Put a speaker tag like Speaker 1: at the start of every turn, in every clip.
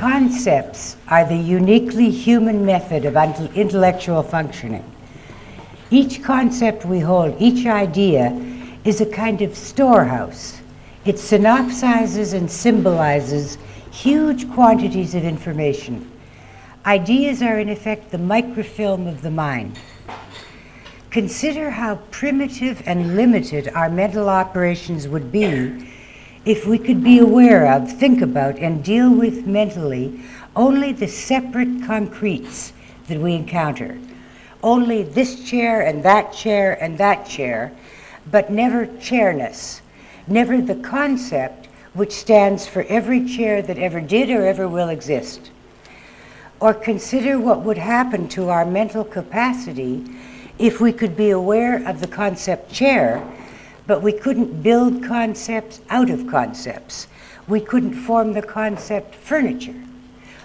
Speaker 1: Concepts are the uniquely human method of intellectual functioning. Each concept we hold, each idea, is a kind of storehouse. It synopsizes and symbolizes huge quantities of information. Ideas are in effect the microfilm of the mind. Consider how primitive and limited our mental operations would be if we could be aware of, think about, and deal with mentally only the separate concretes that we encounter. Only this chair and that chair and that chair, but never chairness, never the concept which stands for every chair that ever did or ever will exist. Or consider what would happen to our mental capacity if we could be aware of the concept chair, but we couldn't build concepts out of concepts. We couldn't form the concept furniture,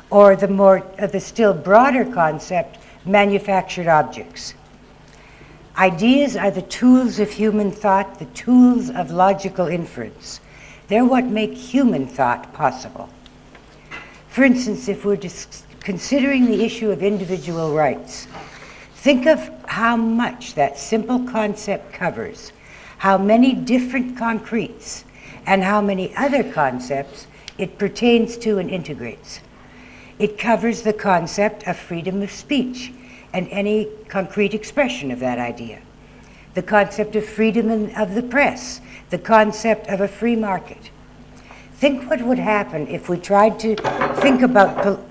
Speaker 1: or the still broader concept manufactured objects. Ideas are the tools of human thought, the tools of logical inference. They're what make human thought possible. For instance, if we're considering the issue of individual rights, think of how much that simple concept covers, how many different concretes, and how many other concepts it pertains to and integrates. It covers the concept of freedom of speech and any concrete expression of that idea, the concept of freedom of the press, the concept of a free market. Think what would happen if we tried to think about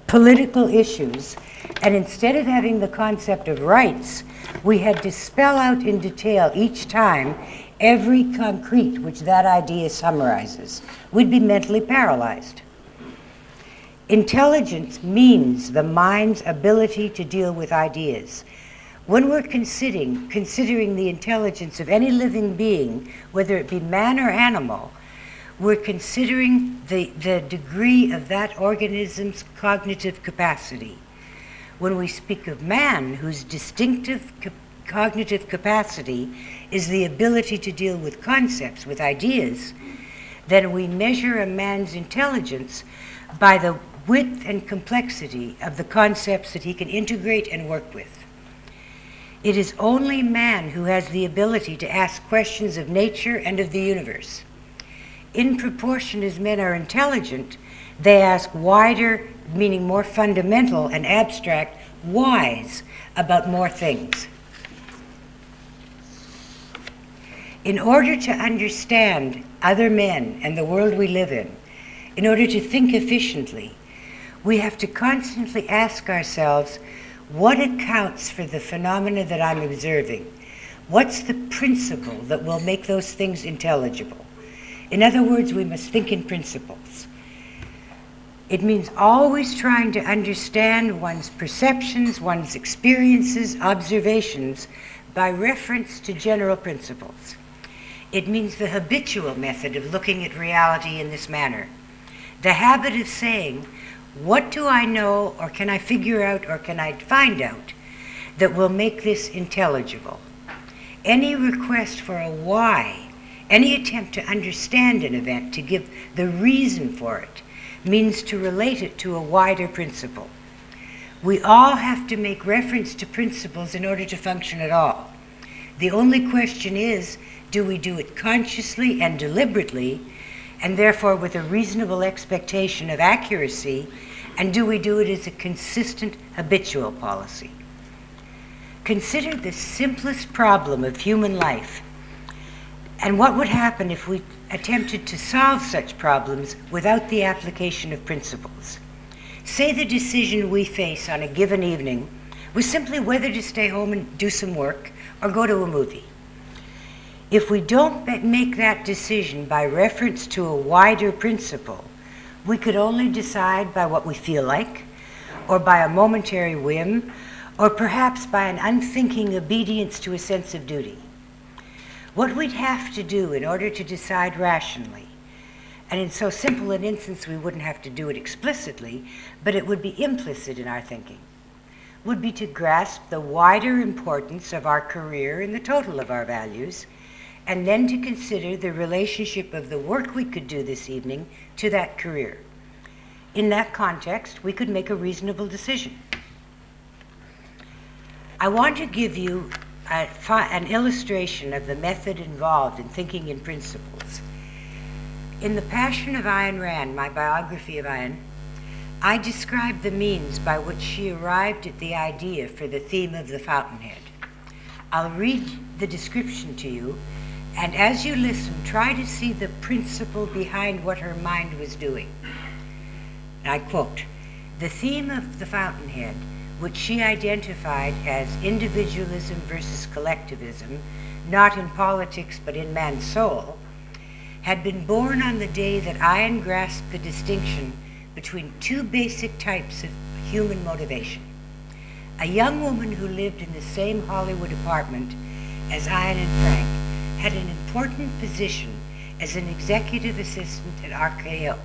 Speaker 1: political issues, and instead of having the concept of rights, we had to spell out in detail each time every concrete which that idea summarizes. We'd be mentally paralyzed. Intelligence means the mind's ability to deal with ideas. When we're considering the intelligence of any living being, whether it be man or animal, we're considering the degree of that organism's cognitive capacity. When we speak of man, whose distinctive cognitive capacity is the ability to deal with concepts, with ideas, then we measure a man's intelligence by the width and complexity of the concepts that he can integrate and work with. It is only man who has the ability to ask questions of nature and of the universe. In proportion as men are intelligent, they ask wider, meaning more fundamental and abstract, whys about more things. In order to understand other men and the world we live in order to think efficiently, we have to constantly ask ourselves, what accounts for the phenomena that I'm observing? What's the principle that will make those things intelligible? In other words, we must think in principles. It means always trying to understand one's perceptions, one's experiences, observations, by reference to general principles. It means the habitual method of looking at reality in this manner. The habit of saying, what do I know, or can I figure out, or can I find out that will make this intelligible? Any request for a why, any attempt to understand an event, to give the reason for it, means to relate it to a wider principle. We all have to make reference to principles in order to function at all. The only question is, do we do it consciously and deliberately, and therefore with a reasonable expectation of accuracy, and do we do it as a consistent habitual policy? Consider the simplest problem of human life, and what would happen if we attempted to solve such problems without the application of principles. Say the decision we face on a given evening was simply whether to stay home and do some work or go to a movie. If we don't make that decision by reference to a wider principle, we could only decide by what we feel like, or by a momentary whim, or perhaps by an unthinking obedience to a sense of duty. What we'd have to do in order to decide rationally, and in so simple an instance we wouldn't have to do it explicitly, but it would be implicit in our thinking, would be to grasp the wider importance of our career in the total of our values, and then to consider the relationship of the work we could do this evening to that career. in that context, we could make a reasonable decision. I want to give you an illustration of the method involved in thinking in principles. In The Passion of Ayn Rand, my biography of Ayn, I describe the means by which she arrived at the idea for the theme of the fountainhead. I'll read the description to you, and as you listen, try to see the principle behind what her mind was doing. And I quote, "The theme of the fountainhead, which she identified as individualism versus collectivism, not in politics but in man's soul, had been born on the day that Ayn grasped the distinction between two basic types of human motivation. A young woman who lived in the same Hollywood apartment as Ayn and Frank had an important position as an executive assistant at RKO,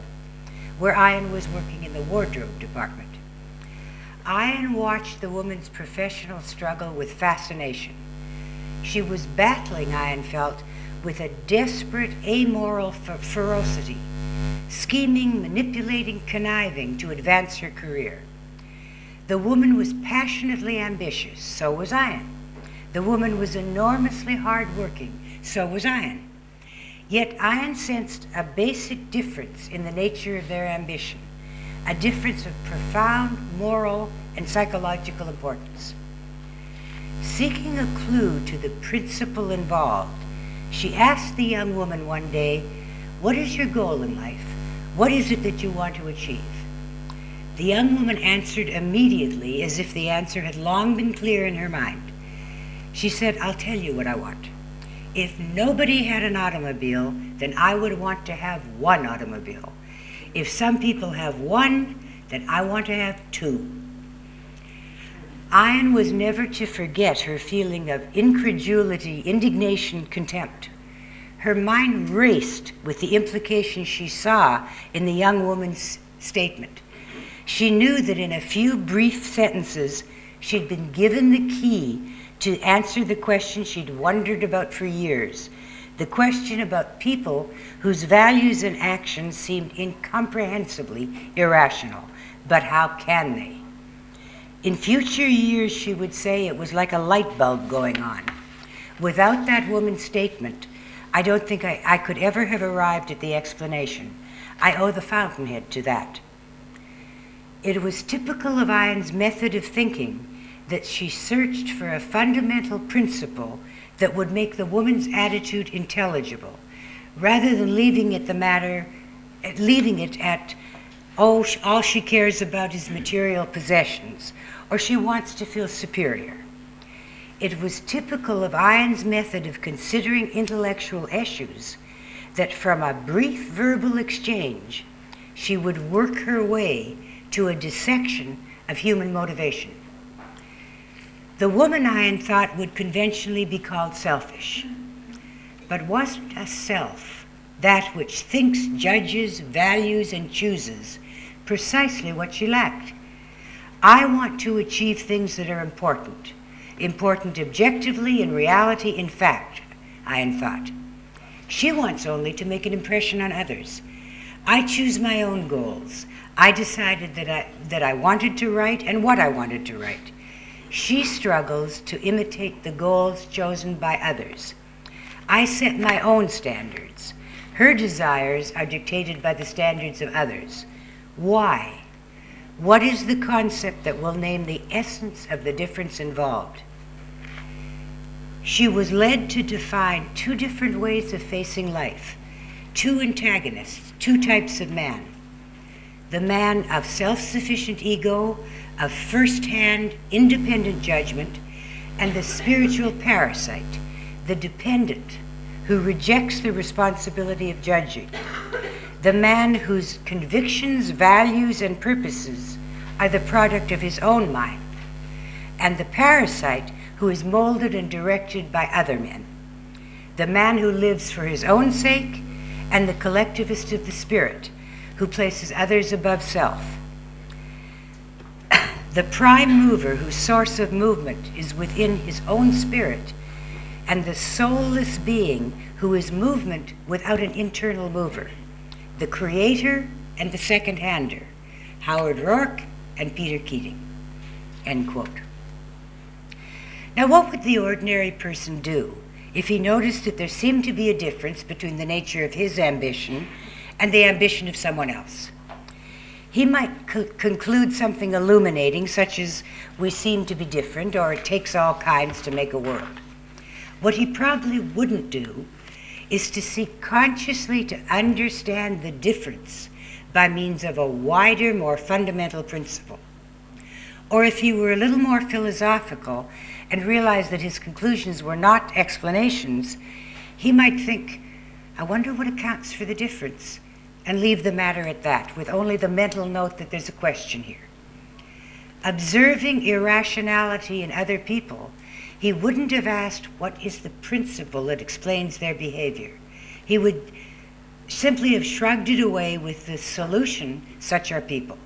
Speaker 1: where Ayn was working in the wardrobe department. Ayn watched the woman's professional struggle with fascination. She was battling, Ayn felt, with a desperate, amoral ferocity, scheming, manipulating, conniving to advance her career. The woman was passionately ambitious, so was Ayn. The woman was enormously hard-working, so was Ayn. Yet Ayn sensed a basic difference in the nature of their ambition, a difference of profound moral and psychological importance. Seeking a clue to the principle involved, she asked the young woman one day, "What is your goal in life? What is it that you want to achieve?" The young woman answered immediately, as if the answer had long been clear in her mind. She said, "I'll tell you what I want. If nobody had an automobile, then I would want to have one automobile. If some people have one, then I want to have two." Ayn was never to forget her feeling of incredulity, indignation, contempt. Her mind raced with the implications she saw in the young woman's statement. She knew that in a few brief sentences, she'd been given the key to answer the question she'd wondered about for years, the question about people whose values and actions seemed incomprehensibly irrational. But how can they? In future years, she would say, it was like a light bulb going on. Without that woman's statement, I don't think I could ever have arrived at the explanation. I owe the fountainhead to that. It was typical of Ayn's method of thinking that she searched for a fundamental principle that would make the woman's attitude intelligible, rather than leaving it at, oh, all she cares about is material possessions, or she wants to feel superior. It was typical of Ayn's method of considering intellectual issues that from a brief verbal exchange, she would work her way to a dissection of human motivation. The woman, Ayn thought, would conventionally be called selfish. But wasn't a self, that which thinks, judges, values, and chooses, precisely what she lacked? I want to achieve things that are important objectively, in reality, in fact, Ayn thought. She wants only to make an impression on others. I choose my own goals. I decided that I wanted to write and what I wanted to write. She struggles to imitate the goals chosen by others. I set my own standards. Her desires are dictated by the standards of others. Why? What is the concept that will name the essence of the difference involved? She was led to define two different ways of facing life, two antagonists, two types of man. The man of self-sufficient ego, of first-hand, independent judgment, and the spiritual parasite, the dependent, who rejects the responsibility of judging. The man whose convictions, values, and purposes are the product of his own mind, and the parasite who is molded and directed by other men. The man who lives for his own sake, and the collectivist of the spirit, who places others above self. The prime mover whose source of movement is within his own spirit, and the soulless being who is movement without an internal mover. The creator and the second-hander, Howard Rourke and Peter Keating, end quote. Now, what would the ordinary person do if he noticed that there seemed to be a difference between the nature of his ambition and the ambition of someone else? He might conclude something illuminating, such as, we seem to be different, or it takes all kinds to make a world. What he probably wouldn't do is to seek consciously to understand the difference by means of a wider, more fundamental principle. Or if he were a little more philosophical and realized that his conclusions were not explanations, he might think, I wonder what accounts for the difference, and leave the matter at that, with only the mental note that there's a question here. Observing irrationality in other people, he wouldn't have asked, what is the principle that explains their behavior? He would simply have shrugged it away with the solution, such are people.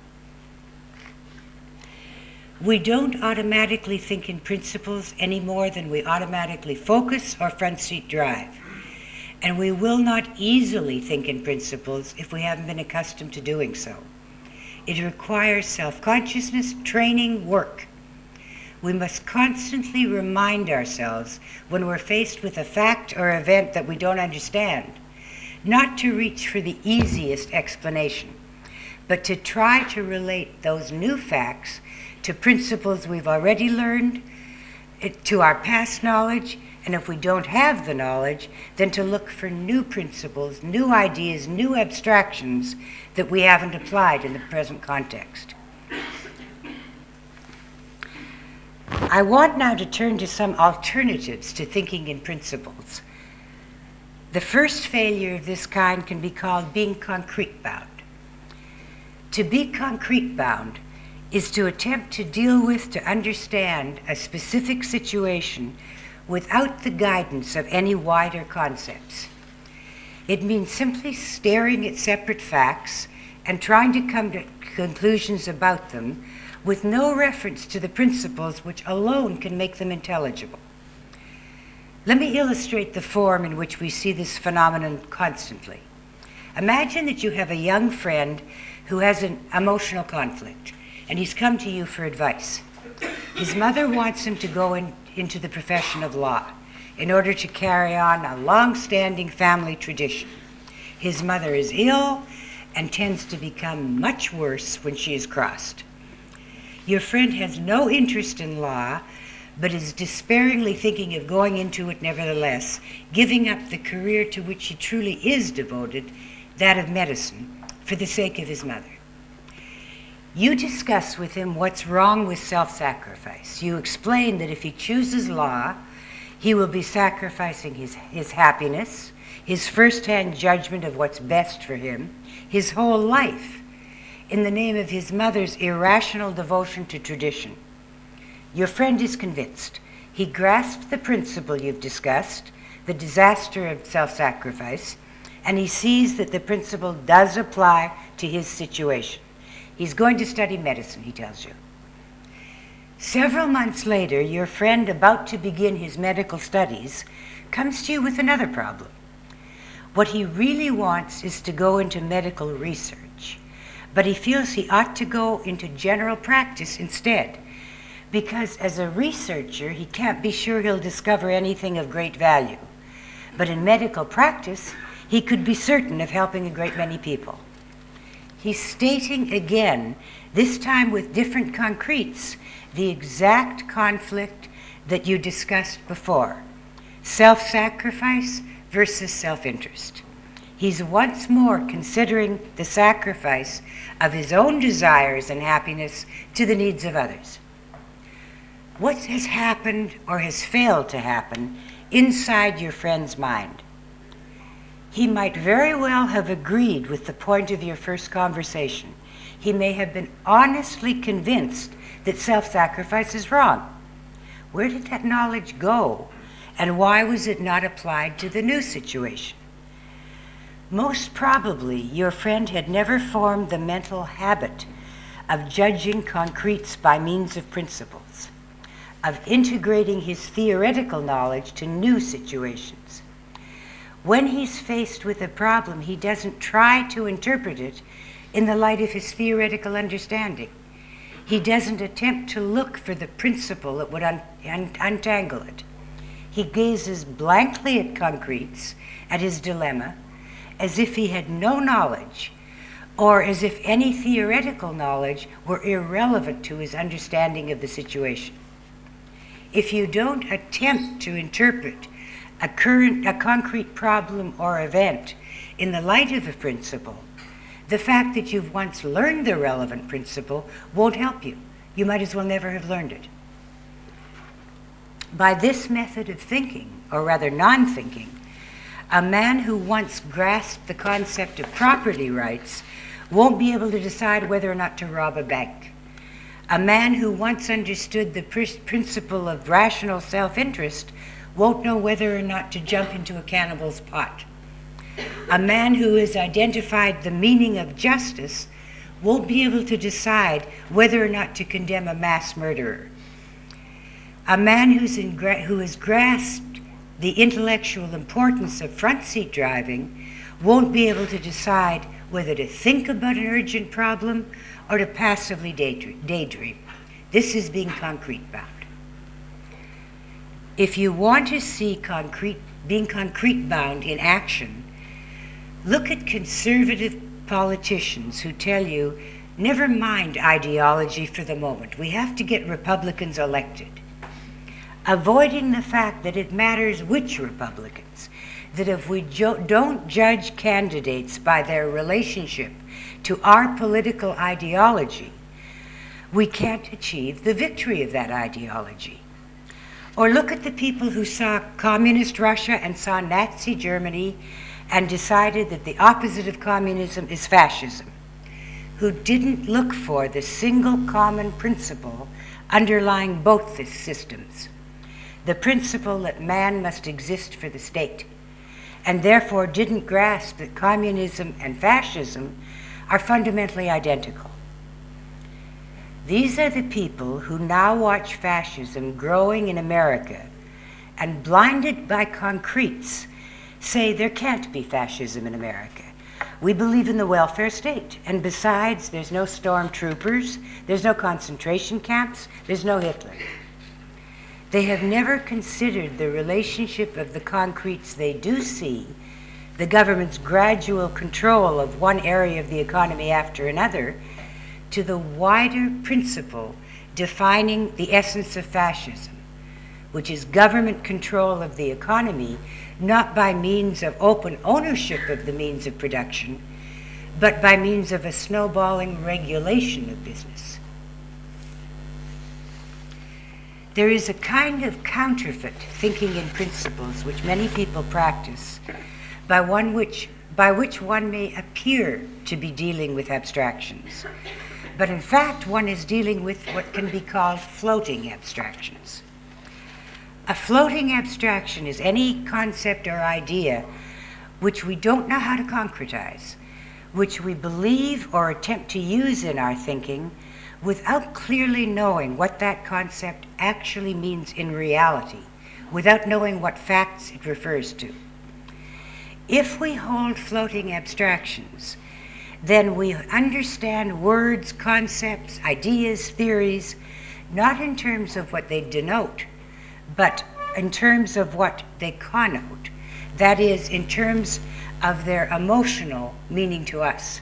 Speaker 1: We don't automatically think in principles any more than we automatically focus or front seat drive. And we will not easily think in principles if we haven't been accustomed to doing so. It requires self-consciousness, training, work. We must constantly remind ourselves when we're faced with a fact or event that we don't understand, not to reach for the easiest explanation, but to try to relate those new facts to principles we've already learned, to our past knowledge, and if we don't have the knowledge, then to look for new principles, new ideas, new abstractions that we haven't applied in the present context. I want now to turn to some alternatives to thinking in principles. The first failure of this kind can be called being concrete bound. To be concrete bound is to attempt to deal with, to understand a specific situation without the guidance of any wider concepts. It means simply staring at separate facts and trying to come to conclusions about them with no reference to the principles which alone can make them intelligible. Let me illustrate the form in which we see this phenomenon constantly. Imagine that you have a young friend who has an emotional conflict, and he's come to you for advice. His mother wants him to go into the profession of law in order to carry on a long-standing family tradition. His mother is ill and tends to become much worse when she is crossed. Your friend has no interest in law, but is despairingly thinking of going into it nevertheless, giving up the career to which he truly is devoted, that of medicine, for the sake of his mother. You discuss with him what's wrong with self-sacrifice. You explain that if he chooses law, he will be sacrificing his happiness, his first-hand judgment of what's best for him, his whole life, in the name of his mother's irrational devotion to tradition. Your friend is convinced. He grasps the principle you've discussed, the disaster of self-sacrifice, and he sees that the principle does apply to his situation. He's going to study medicine, he tells you. Several months later, your friend, about to begin his medical studies, comes to you with another problem. What he really wants is to go into medical research, but he feels he ought to go into general practice instead, because as a researcher, he can't be sure he'll discover anything of great value. But in medical practice, he could be certain of helping a great many people. He's stating again, this time with different concretes, the exact conflict that you discussed before. Self-sacrifice versus self-interest. He's once more considering the sacrifice of his own desires and happiness to the needs of others. What has happened or has failed to happen inside your friend's mind? He might very well have agreed with the point of your first conversation. He may have been honestly convinced that self-sacrifice is wrong. Where did that knowledge go, and why was it not applied to the new situation? Most probably, your friend had never formed the mental habit of judging concretes by means of principles, of integrating his theoretical knowledge to new situations. When he's faced with a problem, he doesn't try to interpret it in the light of his theoretical understanding. He doesn't attempt to look for the principle that would untangle it. He gazes blankly at concretes, at his dilemma, as if he had no knowledge, or as if any theoretical knowledge were irrelevant to his understanding of the situation. If you don't attempt to interpret a concrete problem or event in the light of a principle, the fact that you've once learned the relevant principle won't help you. You might as well never have learned it. By this method of thinking, or rather non-thinking, a man who once grasped the concept of property rights won't be able to decide whether or not to rob a bank. A man who once understood the principle of rational self-interest won't know whether or not to jump into a cannibal's pot. A man who has identified the meaning of justice won't be able to decide whether or not to condemn a mass murderer. A man who has grasped the intellectual importance of front seat driving won't be able to decide whether to think about an urgent problem or to passively daydream. This is being concrete bound. If you want to see being concrete bound in action, look at conservative politicians who tell you, never mind ideology for the moment, we have to get Republicans elected, avoiding the fact that it matters which Republicans, that if we don't judge candidates by their relationship to our political ideology, we can't achieve the victory of that ideology. Or look at the people who saw communist Russia and saw Nazi Germany and decided that the opposite of communism is fascism, who didn't look for the single common principle underlying both the systems, the principle that man must exist for the state, and therefore didn't grasp that communism and fascism are fundamentally identical. These are the people who now watch fascism growing in America and, blinded by concretes, say there can't be fascism in America. We believe in the welfare state, and besides, there's no stormtroopers, there's no concentration camps, there's no Hitler. They have never considered the relationship of the concretes they do see, the government's gradual control of one area of the economy after another, to the wider principle defining the essence of fascism, which is government control of the economy, not by means of open ownership of the means of production, but by means of a snowballing regulation of business. There is a kind of counterfeit thinking in principles which many people practice, by which one may appear to be dealing with abstractions, but in fact one is dealing with what can be called floating abstractions. A floating abstraction is any concept or idea which we don't know how to concretize, which we believe or attempt to use in our thinking without clearly knowing what that concept actually means in reality, without knowing what facts it refers to. If we hold floating abstractions, then we understand words, concepts, ideas, theories, not in terms of what they denote, but in terms of what they connote, that is, in terms of their emotional meaning to us.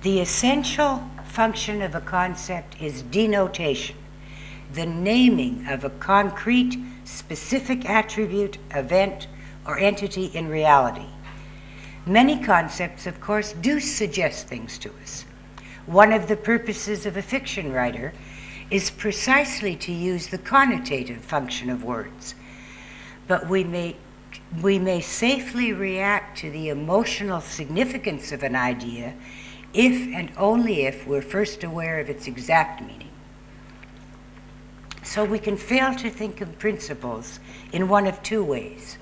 Speaker 1: The essential function of a concept is denotation, the naming of a concrete, specific attribute, event, or entity in reality. Many concepts, of course, do suggest things to us. One of the purposes of a fiction writer is precisely to use the connotative function of words. But we may safely react to the emotional significance of an idea if and only if we're first aware of its exact meaning. So we can fail to think of principles in one of two ways: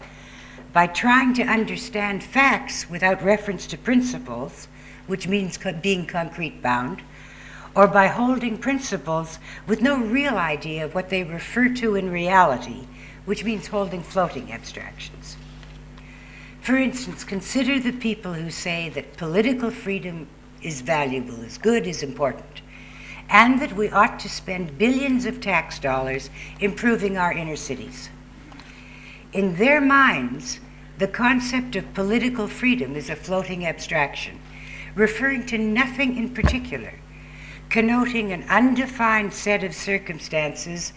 Speaker 1: by trying to understand facts without reference to principles, which means being concrete bound, or by holding principles with no real idea of what they refer to in reality, which means holding floating abstractions. For instance, consider the people who say that political freedom is valuable, is good, is important, and that we ought to spend billions of tax dollars improving our inner cities. In their minds, the concept of political freedom is a floating abstraction, referring to nothing in particular, connoting an undefined set of circumstances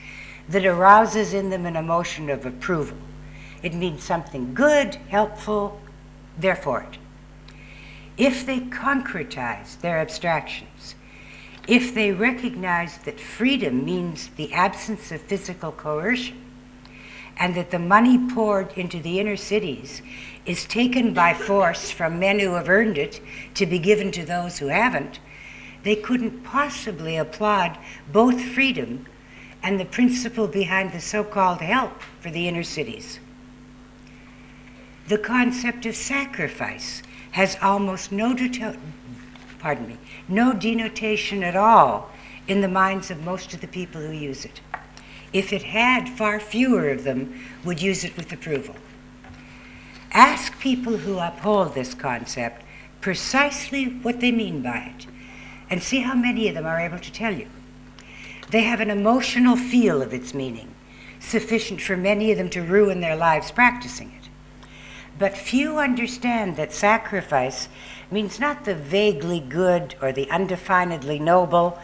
Speaker 1: that arouses in them an emotion of approval. It means something good, helpful, they're for it. If they concretize their abstractions, if they recognize that freedom means the absence of physical coercion, and that the money poured into the inner cities is taken by force from men who have earned it to be given to those who haven't, they couldn't possibly applaud both freedom and the principle behind the so-called help for the inner cities. The concept of sacrifice has almost no denotation at all in the minds of most of the people who use it. If it had, far fewer of them would use it with approval. Ask people who uphold this concept precisely what they mean by it, and see how many of them are able to tell you. They have an emotional feel of its meaning, sufficient for many of them to ruin their lives practicing it. But few understand that sacrifice means not the vaguely good or the undefinedly noble.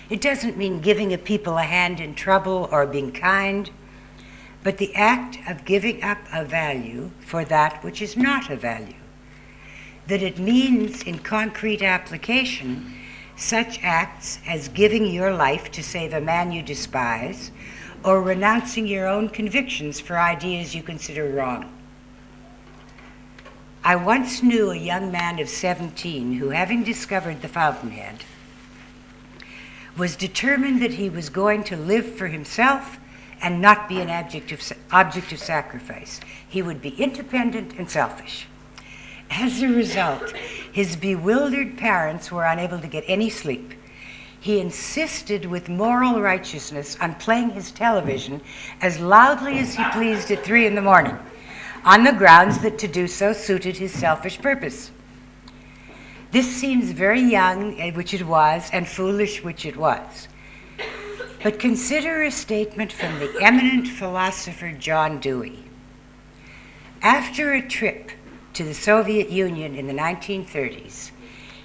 Speaker 1: It doesn't mean giving a people a hand in trouble or being kind, but the act of giving up a value for that which is not a value. That it means, in concrete application, such acts as giving your life to save a man you despise, or renouncing your own convictions for ideas you consider wrong. I once knew a young man of 17 who, having discovered the fountainhead, was determined that he was going to live for himself and not be an object of sacrifice. He would be independent and selfish. As a result, his bewildered parents were unable to get any sleep. He insisted with moral righteousness on playing his television as loudly as he pleased at 3 a.m, on the grounds that to do so suited his selfish purpose. This seems very young, which it was, and foolish, which it was. But consider a statement from the eminent philosopher John Dewey. After a trip to the Soviet Union in the 1930s,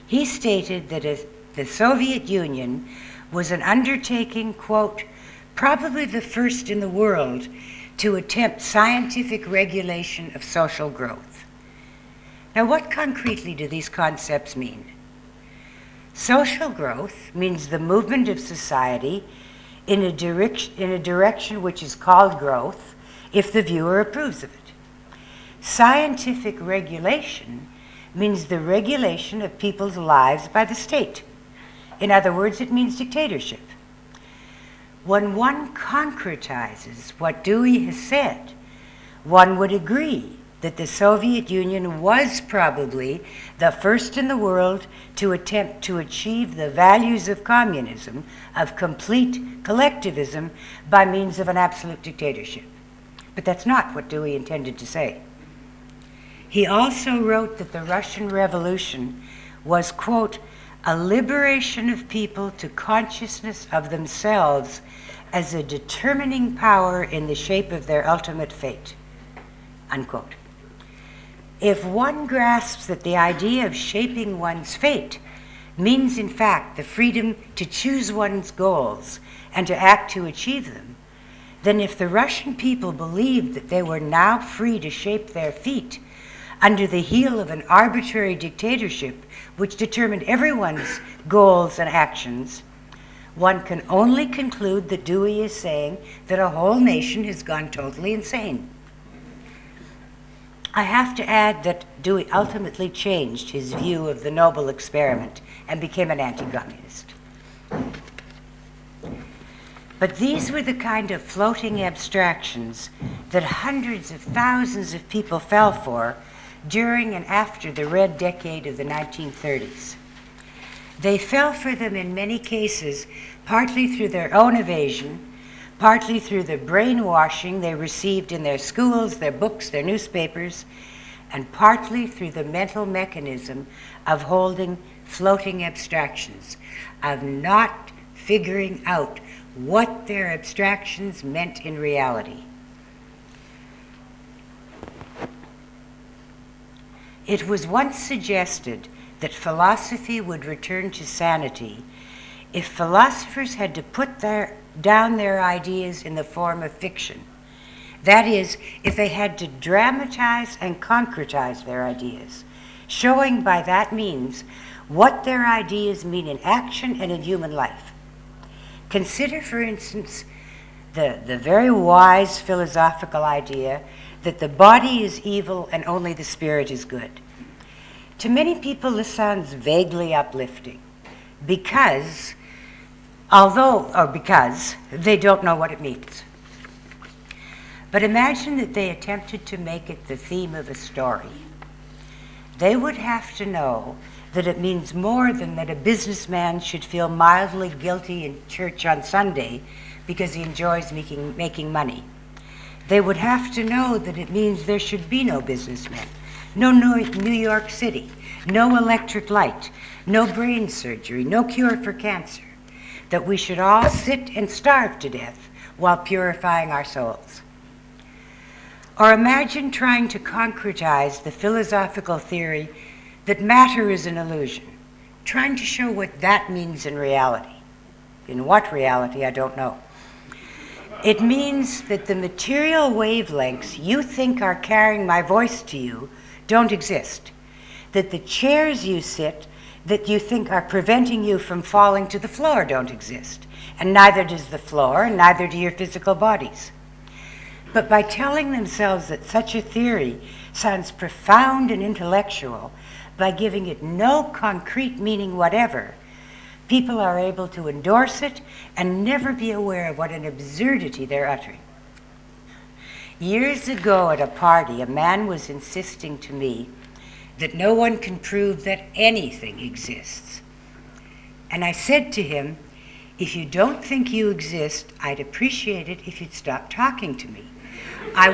Speaker 1: he stated that the Soviet Union was an undertaking, quote, probably the first in the world to attempt scientific regulation of social growth. Now, what concretely do these concepts mean? Social growth means the movement of society in a direction which is called growth if the viewer approves of it. Scientific regulation means the regulation of people's lives by the state. In other words, it means dictatorship. When one concretizes what Dewey has said, one would agree that the Soviet Union was probably the first in the world to attempt to achieve the values of communism, of complete collectivism, by means of an absolute dictatorship. But that's not what Dewey intended to say. He also wrote that the Russian Revolution was, quote, a liberation of people to consciousness of themselves as a determining power in the shape of their ultimate fate, unquote. If one grasps that the idea of shaping one's fate means, in fact, the freedom to choose one's goals and to act to achieve them, then if the Russian people believed that they were now free to shape their fate under the heel of an arbitrary dictatorship which determined everyone's goals and actions, one can only conclude that Dewey is saying that a whole nation has gone totally insane. I have to add that Dewey ultimately changed his view of the noble experiment and became an anti-communist. But these were the kind of floating abstractions that hundreds of thousands of people fell for during and after the Red Decade of the 1930s. They fell for them in many cases, partly through their own evasion, partly through the brainwashing they received in their schools, their books, their newspapers, and partly through the mental mechanism of holding floating abstractions, of not figuring out what their abstractions meant in reality. It was once suggested that philosophy would return to sanity if philosophers had to put down their ideas in the form of fiction. That is, if they had to dramatize and concretize their ideas, showing by that means what their ideas mean in action and in human life. Consider, for instance, the very wise philosophical idea that the body is evil and only the spirit is good. To many people, this sounds vaguely uplifting because they don't know what it means. But imagine that they attempted to make it the theme of a story. They would have to know that it means more than that a businessman should feel mildly guilty in church on Sunday because he enjoys making money. They would have to know that it means there should be no businessmen, no New York City, no electric light, no brain surgery, no cure for cancer, that we should all sit and starve to death while purifying our souls. Or imagine trying to concretize the philosophical theory that matter is an illusion, trying to show what that means in reality. In what reality, I don't know. It means that the material wavelengths you think are carrying my voice to you don't exist, that the chairs you sit that you think are preventing you from falling to the floor don't exist, and neither does the floor, and neither do your physical bodies. But by telling themselves that such a theory sounds profound and intellectual, by giving it no concrete meaning whatever, people are able to endorse it and never be aware of what an absurdity they're uttering. Years ago at a party, a man was insisting to me that no one can prove that anything exists. And I said to him, if you don't think you exist, I'd appreciate it if you'd stop talking to me. I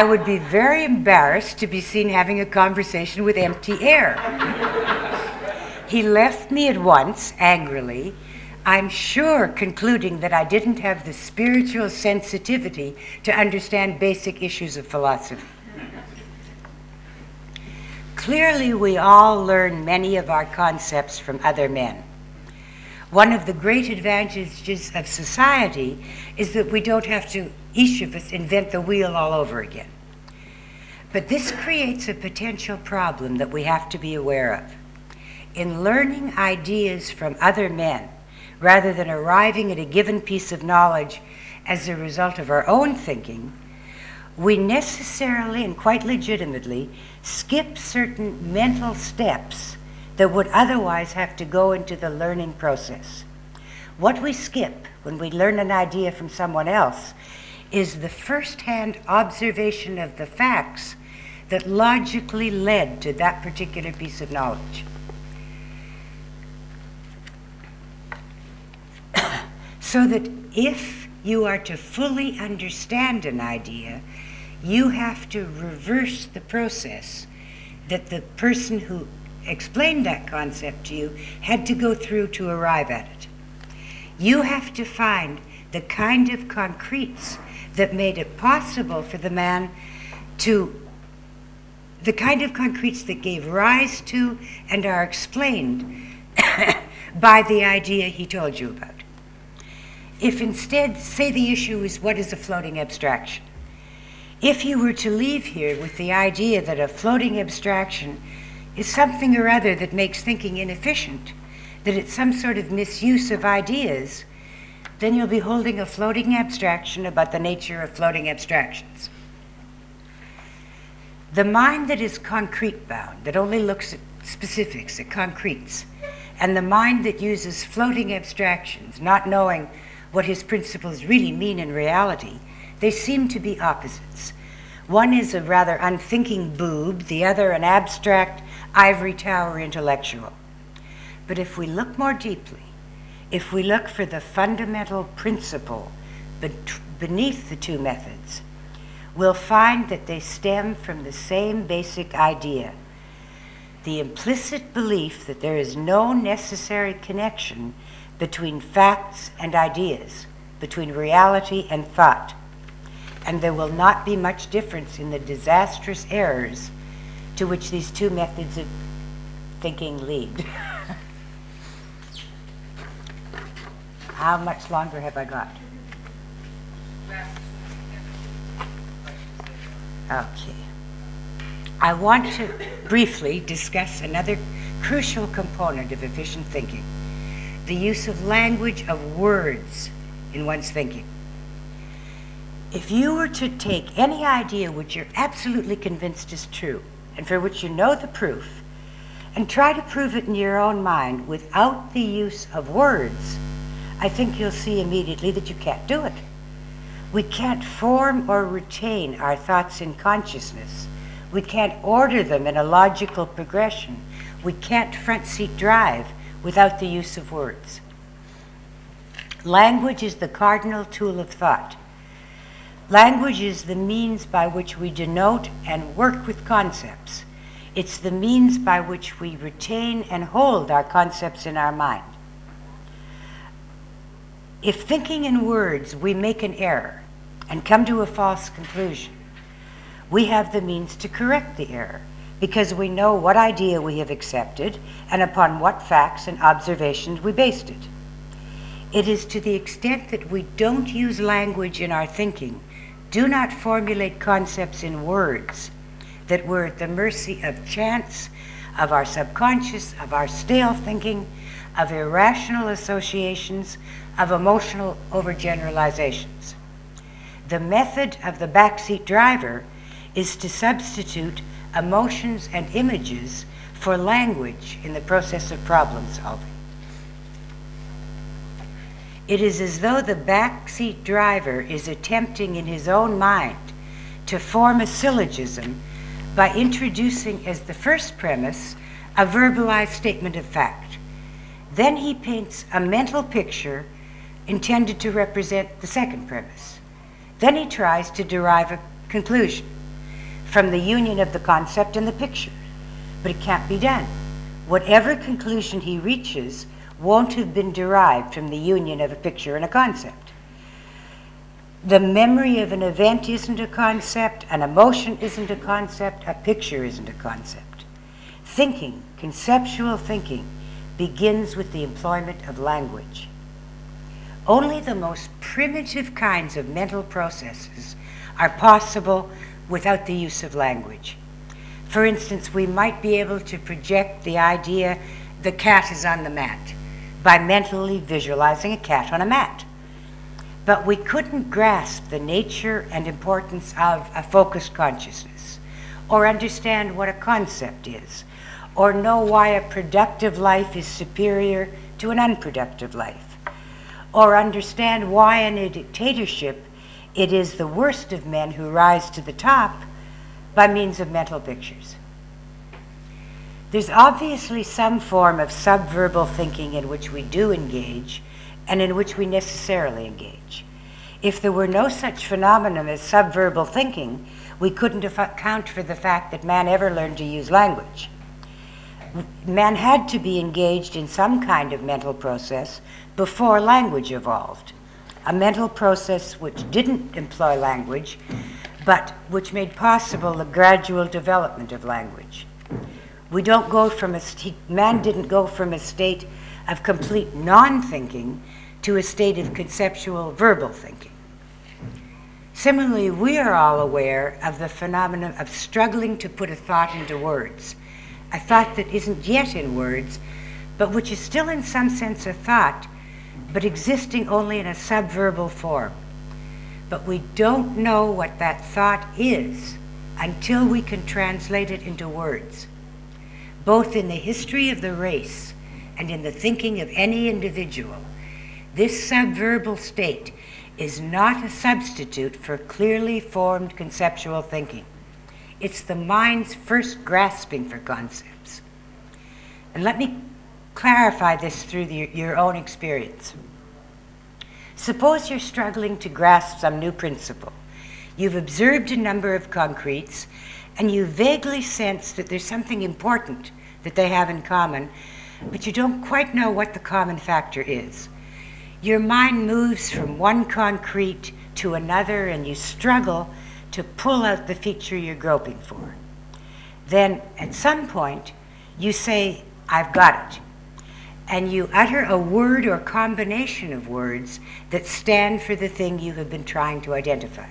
Speaker 1: would be very embarrassed to be seen having a conversation with empty air. He left me at once, angrily, I'm sure concluding that I didn't have the spiritual sensitivity to understand basic issues of philosophy. Clearly, we all learn many of our concepts from other men. One of the great advantages of society is that we don't have to, each of us, invent the wheel all over again. But this creates a potential problem that we have to be aware of. In learning ideas from other men, rather than arriving at a given piece of knowledge as a result of our own thinking, we necessarily and quite legitimately skip certain mental steps that would otherwise have to go into the learning process. What we skip when we learn an idea from someone else is the first-hand observation of the facts that logically led to that particular piece of knowledge. So that if you are to fully understand an idea, you have to reverse the process that the person who explained that concept to you had to go through to arrive at it. You have to find the kind of concretes that made it possible for the man to, the kind of concretes that gave rise to and are explained by the idea he told you about. If instead, say the issue is what is a floating abstraction? If you were to leave here with the idea that a floating abstraction is something or other that makes thinking inefficient, that it's some sort of misuse of ideas, then you'll be holding a floating abstraction about the nature of floating abstractions. The mind that is concrete bound, that only looks at specifics, at concretes, and the mind that uses floating abstractions, not knowing what his principles really mean in reality, they seem to be opposites. One is a rather unthinking boob, the other an abstract ivory tower intellectual. But if we look more deeply, if we look for the fundamental principle beneath the two methods, we'll find that they stem from the same basic idea: the implicit belief that there is no necessary connection between facts and ideas, between reality and thought, and there will not be much difference in the disastrous errors to which these two methods of thinking lead. How much longer have I got? Okay. I want to briefly discuss another crucial component of efficient thinking: the use of language, of words in one's thinking. If you were to take any idea which you're absolutely convinced is true, and for which you know the proof, and try to prove it in your own mind without the use of words, I think you'll see immediately that you can't do it. We can't form or retain our thoughts in consciousness. We can't order them in a logical progression. We can't front-seat drive without the use of words. Language is the cardinal tool of thought. Language is the means by which we denote and work with concepts. It's the means by which we retain and hold our concepts in our mind. If thinking in words we make an error and come to a false conclusion, we have the means to correct the error, because we know what idea we have accepted and upon what facts and observations we based it. It is to the extent that we don't use language in our thinking, do not formulate concepts in words, that we're at the mercy of chance, of our subconscious, of our stale thinking, of irrational associations, of emotional overgeneralizations. The method of the backseat driver is to substitute emotions and images for language in the process of problem solving. It is as though the backseat driver is attempting in his own mind to form a syllogism by introducing as the first premise a verbalized statement of fact. Then he paints a mental picture intended to represent the second premise. Then he tries to derive a conclusion from the union of the concept and the picture. But it can't be done. Whatever conclusion he reaches won't have been derived from the union of a picture and a concept. The memory of an event isn't a concept, an emotion isn't a concept, a picture isn't a concept. Thinking, conceptual thinking, begins with the employment of language. Only the most primitive kinds of mental processes are possible without the use of language. For instance, we might be able to project the idea the cat is on the mat by mentally visualizing a cat on a mat. But we couldn't grasp the nature and importance of a focused consciousness, or understand what a concept is, or know why a productive life is superior to an unproductive life, or understand why in a dictatorship it is the worst of men who rise to the top by means of mental pictures. There's obviously some form of subverbal thinking in which we do engage and in which we necessarily engage. If there were no such phenomenon as subverbal thinking, we couldn't account for the fact that man ever learned to use language. Man had to be engaged in some kind of mental process before language evolved, a mental process which didn't employ language, but which made possible the gradual development of language. Man didn't go from a state of complete non-thinking to a state of conceptual verbal thinking. Similarly, we are all aware of the phenomenon of struggling to put a thought into words, a thought that isn't yet in words, but which is still in some sense a thought, but existing only in a subverbal form. But we don't know what that thought is until we can translate it into words. Both in the history of the race and in the thinking of any individual, this subverbal state is not a substitute for clearly formed conceptual thinking. It's the mind's first grasping for concepts. And let me clarify this through your own experience. Suppose you're struggling to grasp some new principle. You've observed a number of concretes, and you vaguely sense that there's something important that they have in common, but you don't quite know what the common factor is. Your mind moves from one concrete to another, and you struggle to pull out the feature you're groping for. Then, at some point, you say, "I've got it." And you utter a word or combination of words that stand for the thing you have been trying to identify.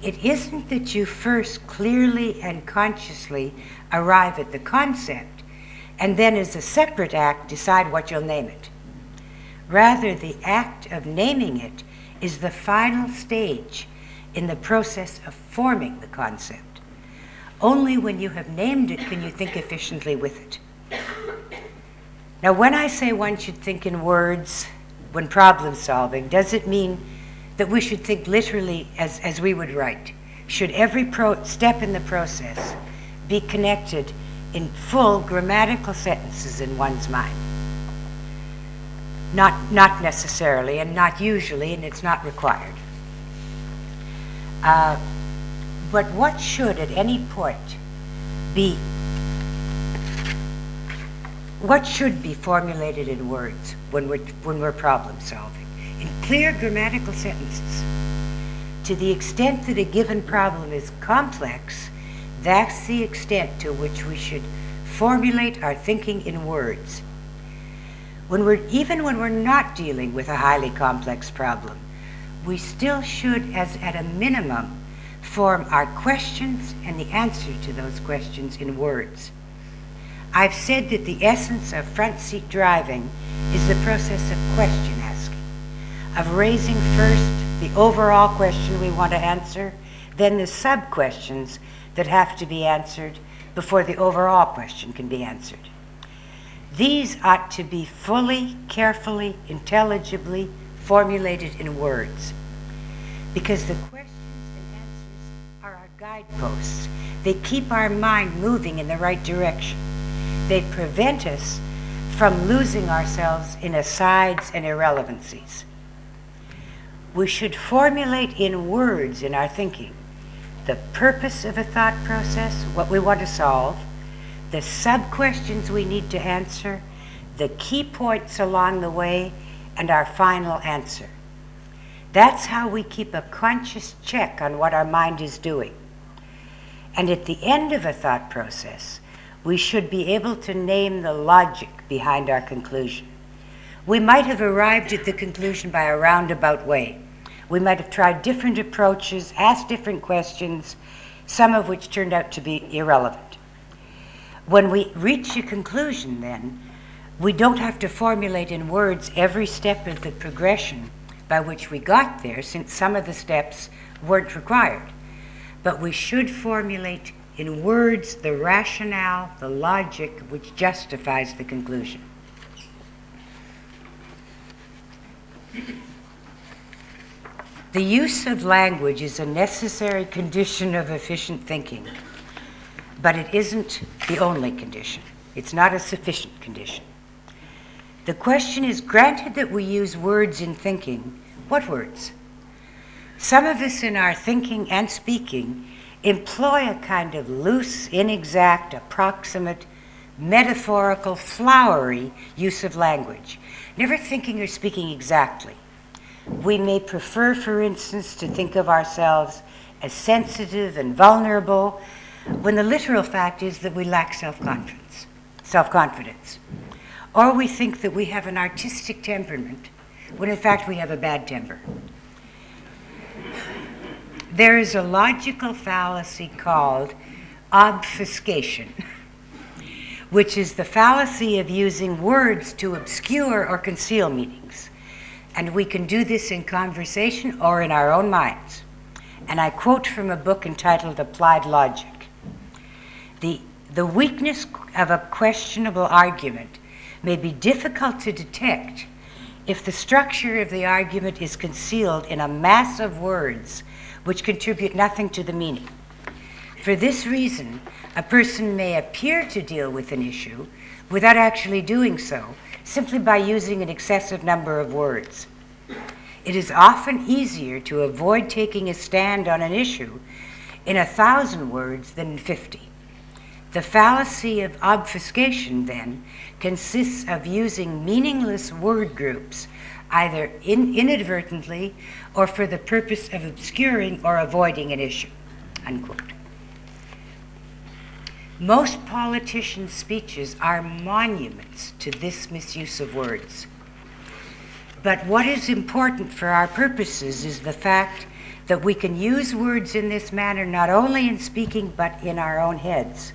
Speaker 1: It isn't that you first clearly and consciously arrive at the concept, and then as a separate act decide what you'll name it. Rather, the act of naming it is the final stage in the process of forming the concept. Only when you have named it can you think efficiently with it. Now, when I say one should think in words when problem solving, does it mean that we should think literally as we would write? Should every step in the process be connected in full grammatical sentences in one's mind? Not necessarily, and not usually, and it's not required. But what should at any point be formulated in words when we're problem solving? In clear grammatical sentences. To the extent that a given problem is complex, that's the extent to which we should formulate our thinking in words. Even when we're not dealing with a highly complex problem, we still should, as at a minimum, form our questions and the answer to those questions in words. I've said that the essence of front seat driving is the process of question asking, of raising first the overall question we want to answer, then the sub-questions that have to be answered before the overall question can be answered. These ought to be fully, carefully, intelligibly formulated in words, because the questions and answers are our guideposts. They keep our mind moving in the right direction. They prevent us from losing ourselves in asides and irrelevancies. We should formulate in words in our thinking the purpose of a thought process, what we want to solve, the sub-questions we need to answer, the key points along the way, and our final answer. That's how we keep a conscious check on what our mind is doing. And at the end of a thought process, we should be able to name the logic behind our conclusion. We might have arrived at the conclusion by a roundabout way. We might have tried different approaches, asked different questions, some of which turned out to be irrelevant. When we reach a conclusion, then, we don't have to formulate in words every step of the progression by which we got there, since some of the steps weren't required. But we should formulate in words the rationale, the logic which justifies the conclusion. The use of language is a necessary condition of efficient thinking, but it isn't the only condition. It's not a sufficient condition. The question is, granted that we use words in thinking, what words? Some of us in our thinking and speaking employ a kind of loose, inexact, approximate, metaphorical, flowery use of language, never thinking or speaking exactly. We may prefer, for instance, to think of ourselves as sensitive and vulnerable, when the literal fact is that we lack self-confidence. Or we think that we have an artistic temperament, when in fact we have a bad temper. There is a logical fallacy called obfuscation, which is the fallacy of using words to obscure or conceal meanings. And we can do this in conversation or in our own minds. And I quote from a book entitled Applied Logic. The weakness of a questionable argument may be difficult to detect if the structure of the argument is concealed in a mass of words which contribute nothing to the meaning. For this reason, a person may appear to deal with an issue without actually doing so, simply by using an excessive number of words. It is often easier to avoid taking a stand on an issue in 1,000 words than in 50. The fallacy of obfuscation, then, consists of using meaningless word groups, either inadvertently or for the purpose of obscuring or avoiding an issue, unquote. Most politicians' speeches are monuments to this misuse of words. But what is important for our purposes is the fact that we can use words in this manner not only in speaking but in our own heads.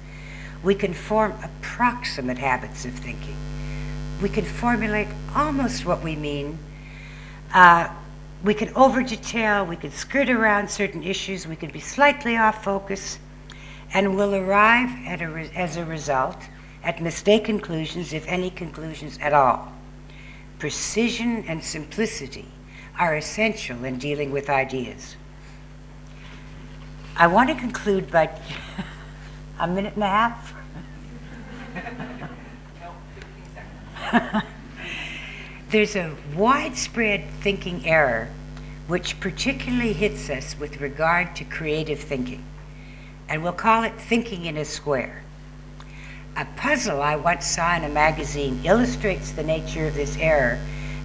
Speaker 1: We can form approximate habits of thinking. We can formulate almost what we mean. We can over-detail, we can skirt around certain issues, we can be slightly off focus, and we'll arrive as a result at mistaken conclusions, if any conclusions at all. Precision and simplicity are essential in dealing with ideas. I want to conclude by a minute and a half. There's a widespread thinking error which particularly hits us with regard to creative thinking, and we'll call it thinking in a square. A puzzle I once saw in a magazine illustrates the nature of this error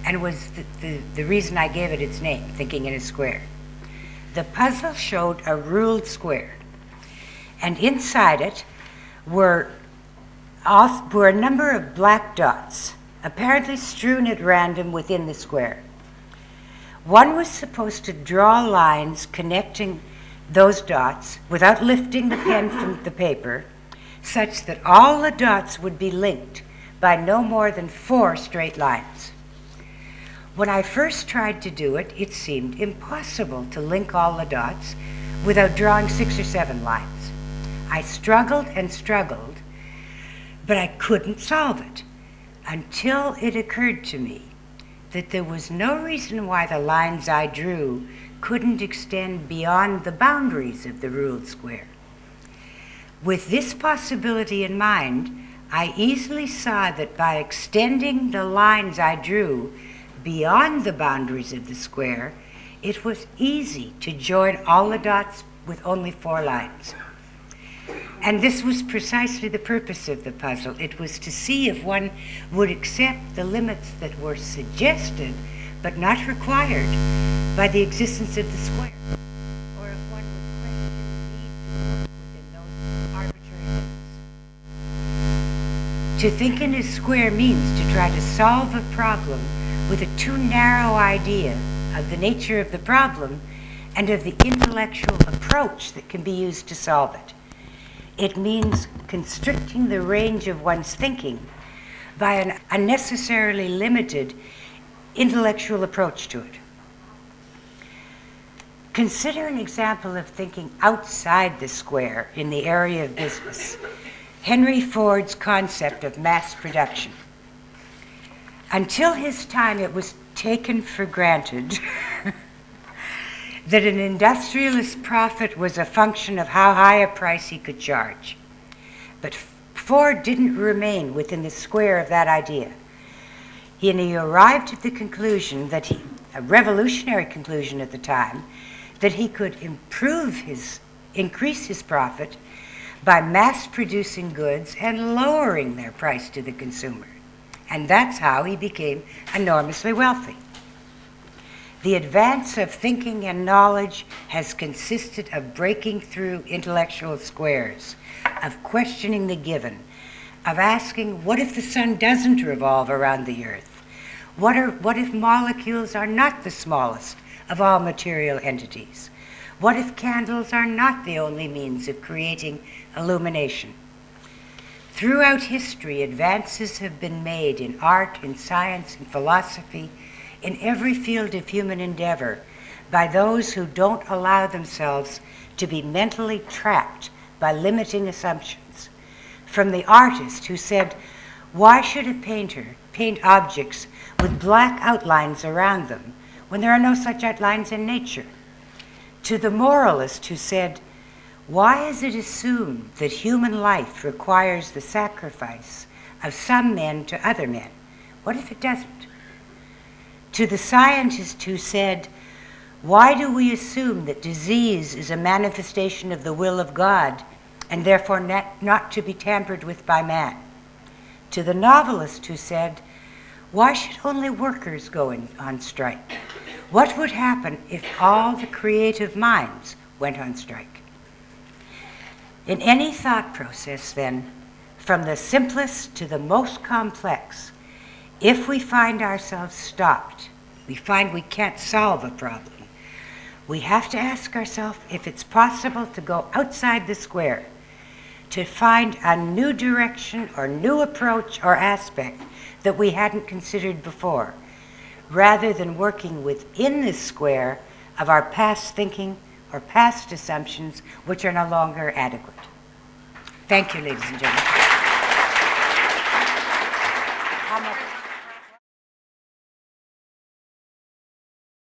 Speaker 1: and was the reason I gave it its name, thinking in a square. The puzzle showed a ruled square, and inside it were a number of black dots, apparently strewn at random within the square. One was supposed to draw lines connecting those dots without lifting the pen from the paper, such that all the dots would be linked by no more than 4 straight lines. When I first tried to do it, it seemed impossible to link all the dots without drawing 6 or 7 lines. I struggled and struggled, but I couldn't solve it until it occurred to me that there was no reason why the lines I drew couldn't extend beyond the boundaries of the ruled square. With this possibility in mind, I easily saw that by extending the lines I drew beyond the boundaries of the square, it was easy to join all the dots with only 4 lines. And this was precisely the purpose of the puzzle. It was to see if one would accept the limits that were suggested but not required by the existence of the square, or if one would question the need to work within those arbitrary limits. To think in a square means to try to solve a problem with a too narrow idea of the nature of the problem and of the intellectual approach that can be used to solve it. It means constricting the range of one's thinking by an unnecessarily limited intellectual approach to it. Consider an example of thinking outside the square in the area of business. Henry Ford's concept of mass production. Until his time, it was taken for granted that an industrialist's profit was a function of how high a price he could charge. But Ford didn't remain within the square of that idea. He arrived at the conclusion that a revolutionary conclusion at the time, that he could increase his profit by mass producing goods and lowering their price to the consumer. And that's how he became enormously wealthy. The advance of thinking and knowledge has consisted of breaking through intellectual squares, of questioning the given, of asking, what if the sun doesn't revolve around the earth? What if molecules are not the smallest of all material entities? What if candles are not the only means of creating illumination? Throughout history, advances have been made in art, in science, in philosophy, in every field of human endeavor by those who don't allow themselves to be mentally trapped by limiting assumptions. From the artist who said, why should a painter paint objects with black outlines around them when there are no such outlines in nature? To the moralist who said, why is it assumed that human life requires the sacrifice of some men to other men? What if it doesn't? To the scientist who said, "Why do we assume that disease is a manifestation of the will of God and therefore not to be tampered with by man?" To the novelist who said, "Why should only workers go on strike? What would happen if all the creative minds went on strike?" In any thought process, then, from the simplest to the most complex, if we find ourselves stopped, we find we can't solve a problem, we have to ask ourselves if it's possible to go outside the square, to find a new direction or new approach or aspect that we hadn't considered before, rather than working within this square of our past thinking or past assumptions which are no longer adequate. Thank you, ladies and gentlemen.